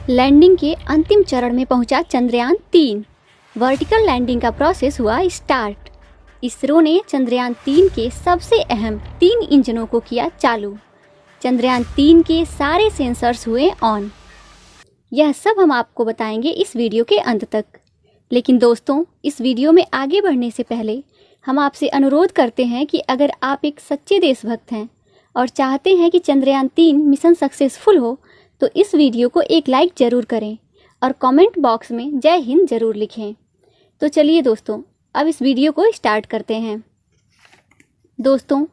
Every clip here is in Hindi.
लैंडिंग के अंतिम चरण में पहुंचा चंद्रयान-3। वर्टिकल लैंडिंग का प्रोसेस हुआ स्टार्ट। इसरो ने चंद्रयान-3 के सबसे अहम 3 इंजनों को किया चालू। चंद्रयान-3 के सारे सेंसर्स हुए ऑन। यह सब हम आपको बताएंगे इस वीडियो के अंत तक। लेकिन दोस्तों, इस वीडियो में आगे बढ़ने से पहले हम आपसे अनुरोध करते हैं कि अगर आप एक सच्चे देशभक्त हैं और चाहते हैं कि चंद्रयान-3 मिशन सक्सेसफुल हो, तो इस वीडियो को एक लाइक ज़रूर करें और कमेंट बॉक्स में जय हिंद ज़रूर लिखें। तो चलिए दोस्तों, अब इस वीडियो को स्टार्ट करते हैं। दोस्तों,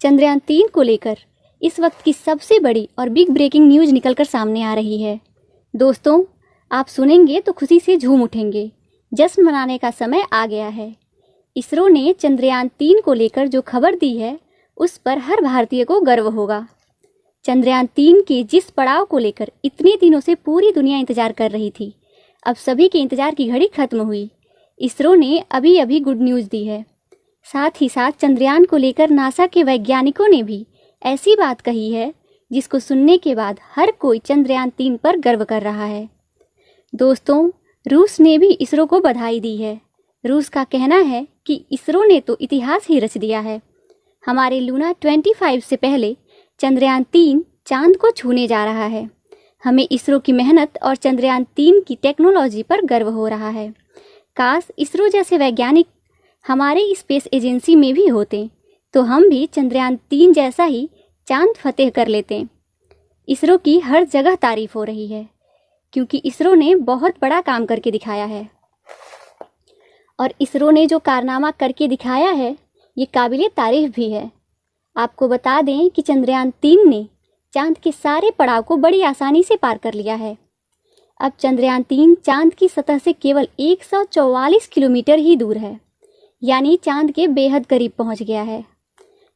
चंद्रयान-3 को लेकर इस वक्त की सबसे बड़ी और बिग ब्रेकिंग न्यूज़ निकलकर सामने आ रही है। दोस्तों, आप सुनेंगे तो खुशी से झूम उठेंगे। जश्न मनाने का समय आ गया है। इसरो ने चंद्रयान-3 को लेकर जो खबर दी है, उस पर हर भारतीय को गर्व होगा। चंद्रयान-3 के जिस पड़ाव को लेकर इतने दिनों से पूरी दुनिया इंतजार कर रही थी, अब सभी के इंतजार की घड़ी खत्म हुई। इसरो ने अभी अभी गुड न्यूज़ दी है। साथ ही साथ चंद्रयान को लेकर नासा के वैज्ञानिकों ने भी ऐसी बात कही है जिसको सुनने के बाद हर कोई चंद्रयान-3 पर गर्व कर रहा है। दोस्तों, रूस ने भी इसरो को बधाई दी है। रूस का कहना है कि इसरो ने तो इतिहास ही रच दिया है। हमारे लूना 25 से पहले चंद्रयान-3 चांद को छूने जा रहा है। हमें इसरो की मेहनत और चंद्रयान-3 की टेक्नोलॉजी पर गर्व हो रहा है। काश इसरो जैसे वैज्ञानिक हमारे स्पेस एजेंसी में भी होते, तो हम भी चंद्रयान-3 जैसा ही चांद फतेह कर लेते। इसरो की हर जगह तारीफ हो रही है, क्योंकि इसरो ने बहुत बड़ा काम करके दिखाया है। और इसरो ने जो कारनामा करके दिखाया है, ये काबिले तारीफ भी है। आपको बता दें कि चंद्रयान-3 ने चांद के सारे पड़ाव को बड़ी आसानी से पार कर लिया है। अब चंद्रयान-3 चांद की सतह से केवल 144 किलोमीटर ही दूर है, यानी चांद के बेहद करीब पहुंच गया है।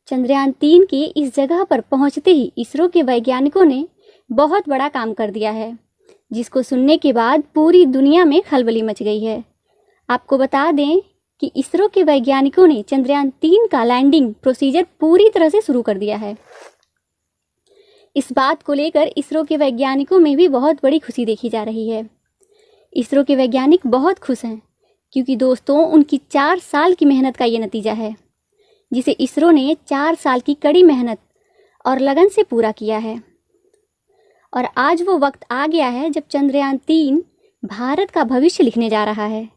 चंद्रयान-3 के इस जगह पर पहुंचते ही इसरो के वैज्ञानिकों ने बहुत बड़ा काम कर दिया है, जिसको सुनने के बाद पूरी दुनिया में खलबली मच गई है। आपको बता दें कि इसरो के वैज्ञानिकों ने चंद्रयान-3 का लैंडिंग प्रोसीजर पूरी तरह से शुरू कर दिया है। इस बात को लेकर इसरो के वैज्ञानिकों में भी बहुत बड़ी खुशी देखी जा रही है। इसरो के वैज्ञानिक बहुत खुश हैं, क्योंकि दोस्तों, उनकी 4 साल की मेहनत का ये नतीजा है, जिसे इसरो ने 4 साल की कड़ी मेहनत और लगन से पूरा किया है। और आज वो वक्त आ गया है जब चंद्रयान-3 भारत का भविष्य लिखने जा रहा है।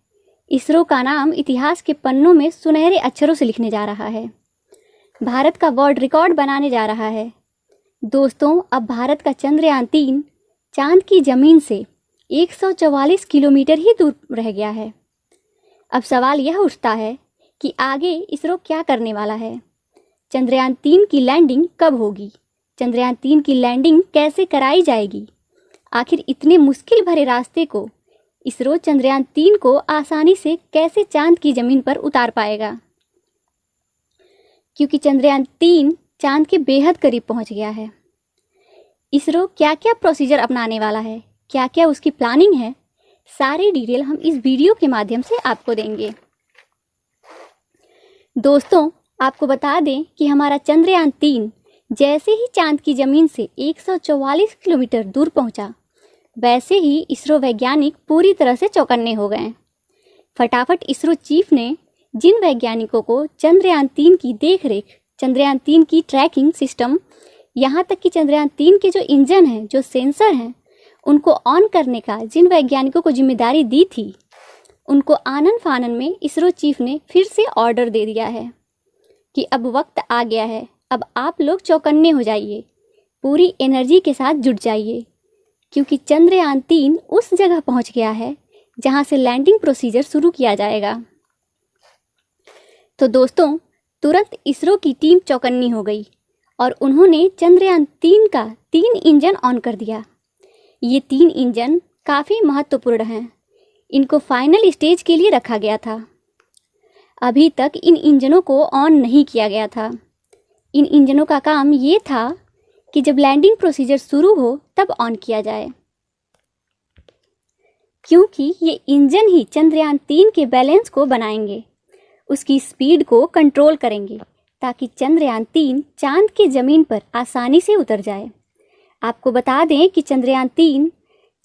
इसरो का नाम इतिहास के पन्नों में सुनहरे अक्षरों से लिखने जा रहा है। भारत का वर्ल्ड रिकॉर्ड बनाने जा रहा है। दोस्तों, अब भारत का चंद्रयान-3 चांद की जमीन से 144 किलोमीटर ही दूर रह गया है। अब सवाल यह उठता है कि आगे इसरो क्या करने वाला है। चंद्रयान-3 की लैंडिंग कब होगी? चंद्रयान-3 की लैंडिंग कैसे कराई जाएगी? आखिर इतने मुश्किल भरे रास्ते को इसरो चंद्रयान-3 को आसानी से कैसे चांद की जमीन पर उतार पाएगा? क्योंकि चंद्रयान-3 चांद के बेहद करीब पहुंच गया है। इसरो क्या क्या प्रोसीजर अपनाने वाला है, क्या क्या उसकी प्लानिंग है, सारी डिटेल हम इस वीडियो के माध्यम से आपको देंगे। दोस्तों, आपको बता दें कि हमारा चंद्रयान-3 जैसे ही चांद की जमीन से 144 किलोमीटर दूर पहुंचा, वैसे ही इसरो वैज्ञानिक पूरी तरह से चौकन्ने हो गए। फटाफट इसरो चीफ ने जिन वैज्ञानिकों को चंद्रयान-3 की देखरेख, चंद्रयान-3 की ट्रैकिंग सिस्टम, यहाँ तक कि चंद्रयान-3 के जो इंजन हैं, जो सेंसर हैं, उनको ऑन करने का जिन वैज्ञानिकों को जिम्मेदारी दी थी, उनको आनन फानन में इसरो चीफ ने फिर से ऑर्डर दे दिया है कि अब वक्त आ गया है, अब आप लोग चौकन्ने हो जाइए, पूरी एनर्जी के साथ जुट जाइए, क्योंकि चंद्रयान-3 उस जगह पहुंच गया है जहां से लैंडिंग प्रोसीजर शुरू किया जाएगा। तो दोस्तों, तुरंत इसरो की टीम चौकन्नी हो गई और उन्होंने चंद्रयान-3 का 3 इंजन ऑन कर दिया। ये 3 इंजन काफ़ी महत्वपूर्ण हैं। इनको फाइनल स्टेज के लिए रखा गया था। अभी तक इन इंजनों को ऑन नहीं किया गया था। इन इंजनों का काम ये था कि जब लैंडिंग प्रोसीजर शुरू हो तब ऑन किया जाए, क्योंकि ये इंजन ही चंद्रयान-3 के बैलेंस को बनाएंगे, उसकी स्पीड को कंट्रोल करेंगे, ताकि चंद्रयान-3 चांद की ज़मीन पर आसानी से उतर जाए। आपको बता दें कि चंद्रयान-3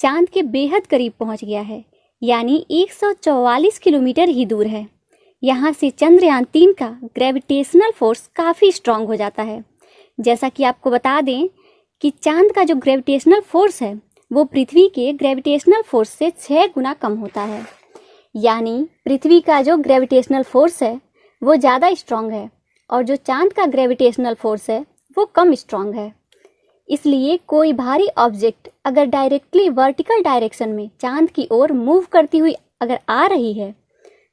चांद के बेहद करीब पहुंच गया है, यानी 144 किलोमीटर ही दूर है। यहाँ से चंद्रयान 3 का ग्रेविटेशनल फोर्स काफ़ी स्ट्रांग हो जाता है। जैसा कि आपको बता दें कि चांद का जो ग्रेविटेशनल फोर्स है वो पृथ्वी के ग्रेविटेशनल फोर्स से 6 गुना कम होता है। यानी पृथ्वी का जो ग्रेविटेशनल फोर्स है वो ज़्यादा स्ट्रांग है और जो चांद का ग्रेविटेशनल फोर्स है वो कम स्ट्रांग है। इसलिए कोई भारी ऑब्जेक्ट अगर डायरेक्टली वर्टिकल डायरेक्शन में चांद की ओर मूव करती हुई अगर आ रही है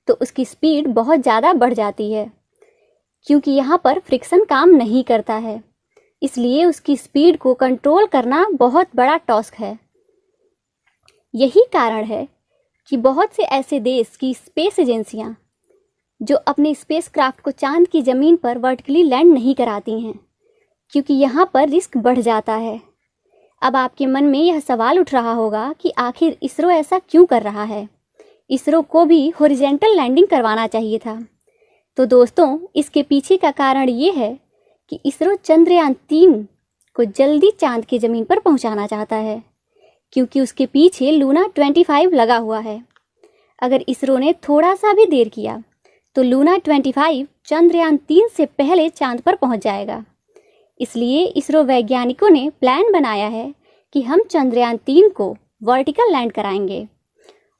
तो उसकी स्पीड बहुत ज़्यादा बढ़ जाती है, क्योंकि यहाँ पर फ्रिक्शन काम नहीं करता है। इसलिए उसकी स्पीड को कंट्रोल करना बहुत बड़ा टास्क है। यही कारण है कि बहुत से ऐसे देश की स्पेस एजेंसियाँ जो अपने स्पेसक्राफ्ट को चांद की ज़मीन पर वर्टिकली लैंड नहीं कराती हैं, क्योंकि यहाँ पर रिस्क बढ़ जाता है। अब आपके मन में यह सवाल उठ रहा होगा कि आखिर इसरो ऐसा क्यों कर रहा है। इसरो को भी हॉरिजॉन्टल लैंडिंग करवाना चाहिए था। तो दोस्तों, इसके पीछे का कारण ये है कि इसरो चंद्रयान 3 को जल्दी चांद की ज़मीन पर पहुंचाना चाहता है, क्योंकि उसके पीछे लूना 25 लगा हुआ है। अगर इसरो ने थोड़ा सा भी देर किया तो लूना 25 चंद्रयान 3 से पहले चांद पर पहुंच जाएगा। इसलिए इसरो वैज्ञानिकों ने प्लान बनाया है कि हम चंद्रयान 3 को वर्टिकल लैंड कराएंगे।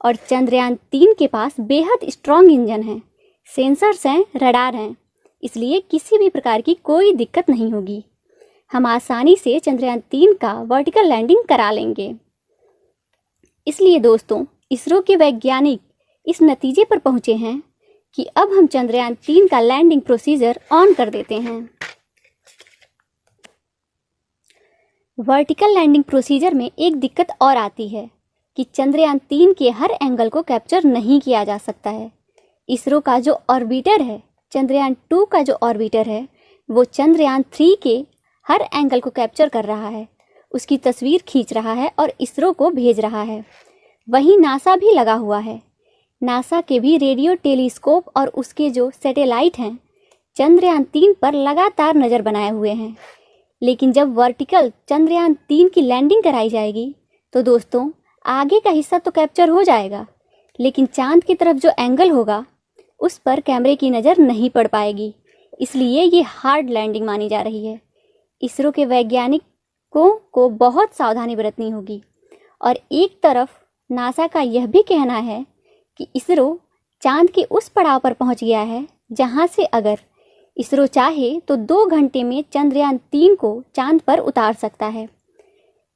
और चंद्रयान 3 के पास बेहद स्ट्रॉन्ग इंजन है, सेंसर्स हैं, रडार हैं, इसलिए किसी भी प्रकार की कोई दिक्कत नहीं होगी। हम आसानी से चंद्रयान 3 का वर्टिकल लैंडिंग करा लेंगे। इसलिए दोस्तों, इसरो के वैज्ञानिक इस नतीजे पर पहुंचे हैं कि अब हम चंद्रयान 3 का लैंडिंग प्रोसीजर ऑन कर देते हैं। वर्टिकल लैंडिंग प्रोसीजर में एक दिक्कत और आती है कि चंद्रयान 3 के हर एंगल को कैप्चर नहीं किया जा सकता है। इसरो का जो ऑर्बिटर है, चंद्रयान 2 का जो ऑर्बिटर है, वो चंद्रयान 3 के हर एंगल को कैप्चर कर रहा है, उसकी तस्वीर खींच रहा है और इसरो को भेज रहा है। वहीं नासा भी लगा हुआ है। नासा के भी रेडियो टेलीस्कोप और उसके जो सैटेलाइट हैं चंद्रयान 3 पर लगातार नज़र बनाए हुए हैं। लेकिन जब वर्टिकल चंद्रयान 3 की लैंडिंग कराई जाएगी तो दोस्तों, आगे का हिस्सा तो कैप्चर हो जाएगा, लेकिन चांद की तरफ जो एंगल होगा उस पर कैमरे की नज़र नहीं पड़ पाएगी। इसलिए ये हार्ड लैंडिंग मानी जा रही है। इसरो के वैज्ञानिकों को बहुत सावधानी बरतनी होगी। और एक तरफ नासा का यह भी कहना है कि इसरो चांद के उस पड़ाव पर पहुंच गया है जहां से अगर इसरो चाहे तो 2 घंटे में चंद्रयान 3 को चांद पर उतार सकता है।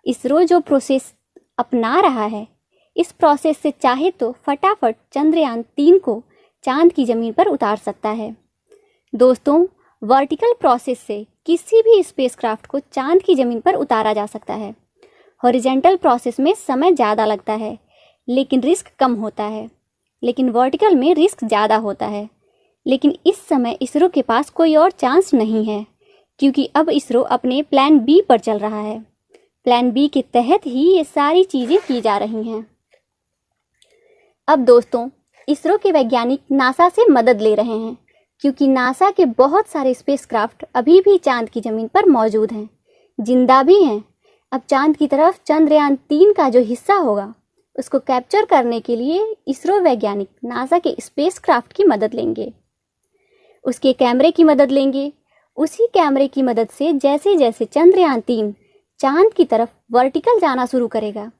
इसरो जो प्रोसेस अपना रहा है, इस प्रोसेस से चाहे तो फटाफट चंद्रयान 3 को चांद की ज़मीन पर उतार सकता है। दोस्तों, वर्टिकल प्रोसेस से किसी भी स्पेसक्राफ्ट को चांद की ज़मीन पर उतारा जा सकता है। हॉरिजॉन्टल प्रोसेस में समय ज़्यादा लगता है लेकिन रिस्क कम होता है, लेकिन वर्टिकल में रिस्क ज़्यादा होता है। लेकिन इस समय इसरो के पास कोई और चांस नहीं है, क्योंकि अब इसरो अपने प्लान बी पर चल रहा है। प्लान बी के तहत ही ये सारी चीज़ें की जा रही हैं। अब दोस्तों, इसरो के वैज्ञानिक नासा से मदद ले रहे हैं, क्योंकि नासा के बहुत सारे स्पेसक्राफ्ट अभी भी चांद की ज़मीन पर मौजूद हैं, जिंदा भी हैं। अब चांद की तरफ चंद्रयान 3 का जो हिस्सा होगा उसको कैप्चर करने के लिए इसरो वैज्ञानिक नासा के स्पेसक्राफ्ट की मदद लेंगे, उसके कैमरे की मदद लेंगे। उसी कैमरे की मदद से जैसे जैसे चंद्रयान 3 चांद की तरफ वर्टिकल जाना शुरू करेगा,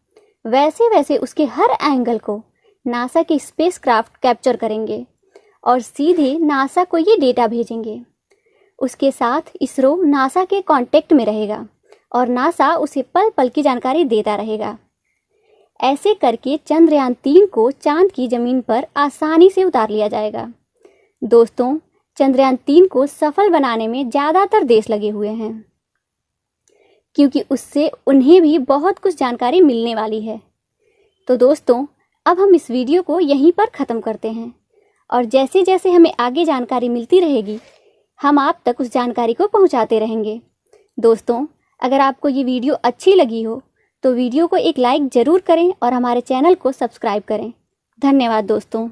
वैसे वैसे उसके हर एंगल को नासा के स्पेसक्राफ्ट कैप्चर करेंगे और सीधे नासा को ये डेटा भेजेंगे। उसके साथ इसरो नासा के कांटेक्ट में रहेगा और नासा उसे पल पल की जानकारी देता रहेगा। ऐसे करके चंद्रयान 3 को चांद की ज़मीन पर आसानी से उतार लिया जाएगा। दोस्तों, चंद्रयान 3 को सफल बनाने में ज़्यादातर देश लगे हुए हैं, क्योंकि उससे उन्हें भी बहुत कुछ जानकारी मिलने वाली है। तो दोस्तों, अब हम इस वीडियो को यहीं पर ख़त्म करते हैं और जैसे जैसे हमें आगे जानकारी मिलती रहेगी हम आप तक उस जानकारी को पहुंचाते रहेंगे। दोस्तों, अगर आपको ये वीडियो अच्छी लगी हो तो वीडियो को एक लाइक ज़रूर करें और हमारे चैनल को सब्सक्राइब करें। धन्यवाद दोस्तों।